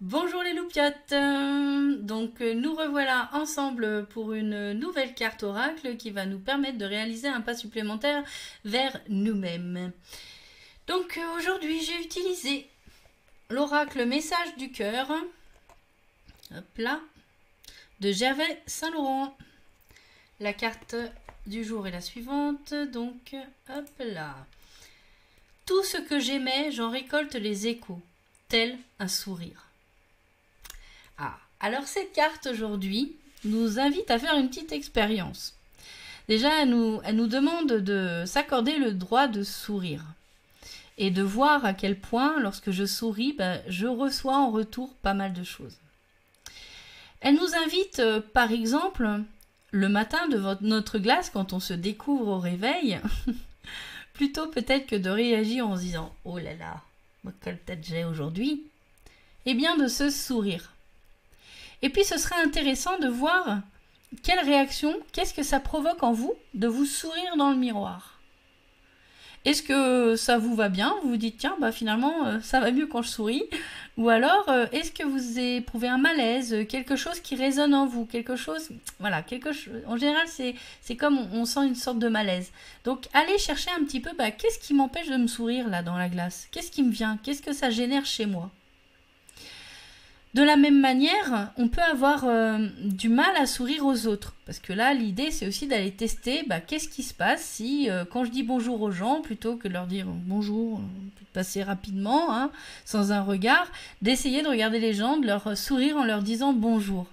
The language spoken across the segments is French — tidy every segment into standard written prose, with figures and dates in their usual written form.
Bonjour les loupiottes. Nous revoilà ensemble pour une nouvelle carte oracle qui va nous permettre de réaliser un pas supplémentaire vers nous-mêmes. Aujourd'hui j'ai utilisé l'oracle message du cœur, hop là, de Gervais Saint-Laurent. La carte du jour est la suivante, donc hop là. Tout ce que j'aimais, j'en récolte les échos, tel un sourire. Alors cette carte aujourd'hui nous invite à faire une petite expérience. Déjà, elle nous demande de s'accorder le droit de sourire et de voir à quel point, lorsque je souris, je reçois en retour pas mal de choses. Elle nous invite, par exemple, le matin de notre glace, quand on se découvre au réveil, plutôt peut-être que de réagir en se disant « Oh là là, quelle tête j'ai aujourd'hui !» Eh bien de se sourire. Et puis ce serait intéressant de voir quelle réaction, qu'est-ce que ça provoque en vous de vous sourire dans le miroir. Est-ce que ça vous va bien? Vous vous dites tiens, finalement ça va mieux quand je souris. Ou alors est-ce que vous éprouvez un malaise, quelque chose qui résonne en vous, quelque chose, voilà, en général c'est comme on sent une sorte de malaise. Donc allez chercher un petit peu, qu'est-ce qui m'empêche de me sourire là dans la glace? Qu'est-ce qui me vient? Qu'est-ce que ça génère chez moi? De la même manière, on peut avoir du mal à sourire aux autres. Parce que là, l'idée, c'est aussi d'aller tester qu'est-ce qui se passe si, quand je dis bonjour aux gens, plutôt que de leur dire bonjour, de passer rapidement, sans un regard, d'essayer de regarder les gens, de leur sourire en leur disant bonjour.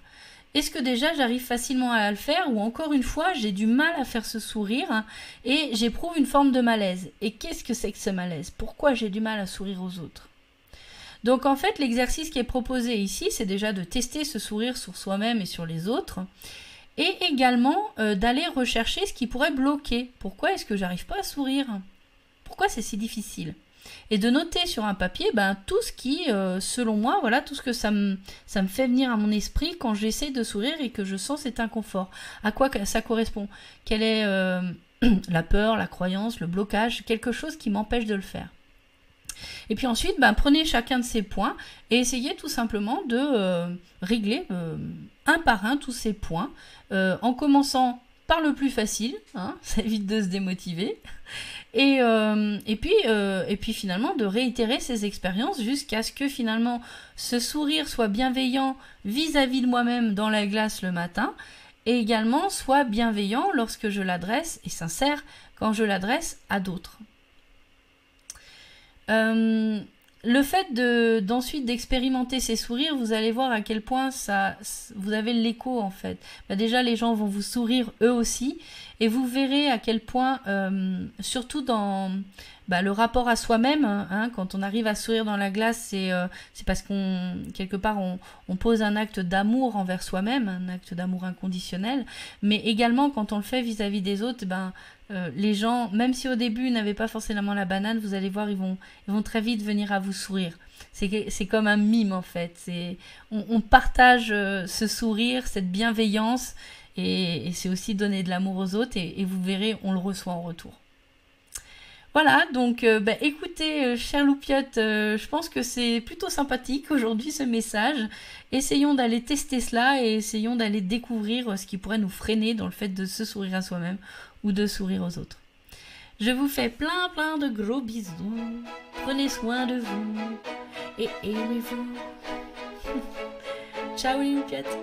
Est-ce que déjà j'arrive facilement à le faire ou encore une fois, j'ai du mal à faire ce sourire et j'éprouve une forme de malaise. Et qu'est-ce que c'est que ce malaise? Pourquoi j'ai du mal à sourire aux autres? Donc en fait, l'exercice qui est proposé ici, c'est déjà de tester ce sourire sur soi-même et sur les autres, et également d'aller rechercher ce qui pourrait bloquer. Pourquoi est-ce que j'arrive pas à sourire? Pourquoi c'est si difficile? Et de noter sur un papier tout ce qui, selon moi, voilà, tout ce que ça me fait venir à mon esprit quand j'essaie de sourire et que je sens cet inconfort. À quoi ça correspond? Quelle est la peur, la croyance, le blocage, quelque chose qui m'empêche de le faire? Et puis ensuite, prenez chacun de ces points et essayez tout simplement de régler un par un tous ces points, en commençant par le plus facile, ça évite de se démotiver, et puis finalement de réitérer ces expériences jusqu'à ce que finalement ce sourire soit bienveillant vis-à-vis de moi-même dans la glace le matin, et également soit bienveillant lorsque je l'adresse, et sincère quand je l'adresse à d'autres. Le fait d'ensuite d'expérimenter ces sourires, vous allez voir à quel point vous avez l'écho en fait. Déjà les gens vont vous sourire eux aussi et vous verrez à quel point, surtout dans le rapport à soi-même, quand on arrive à sourire dans la glace, c'est parce quelque part on pose un acte d'amour envers soi-même, un acte d'amour inconditionnel, mais également quand on le fait vis-à-vis des autres, les gens, même si au début ils n'avaient pas forcément la banane, vous allez voir, ils vont très vite venir à vous sourire. C'est comme un mime en fait. On partage ce sourire, cette bienveillance, et c'est aussi donner de l'amour aux autres, et vous verrez, on le reçoit en retour. Voilà, donc écoutez, chère loupiotte, je pense que c'est plutôt sympathique aujourd'hui ce message. Essayons d'aller tester cela et essayons d'aller découvrir ce qui pourrait nous freiner dans le fait de se sourire à soi-même ou de sourire aux autres. Je vous fais plein de gros bisous. Prenez soin de vous et aimez-vous. Ciao les loupiottes.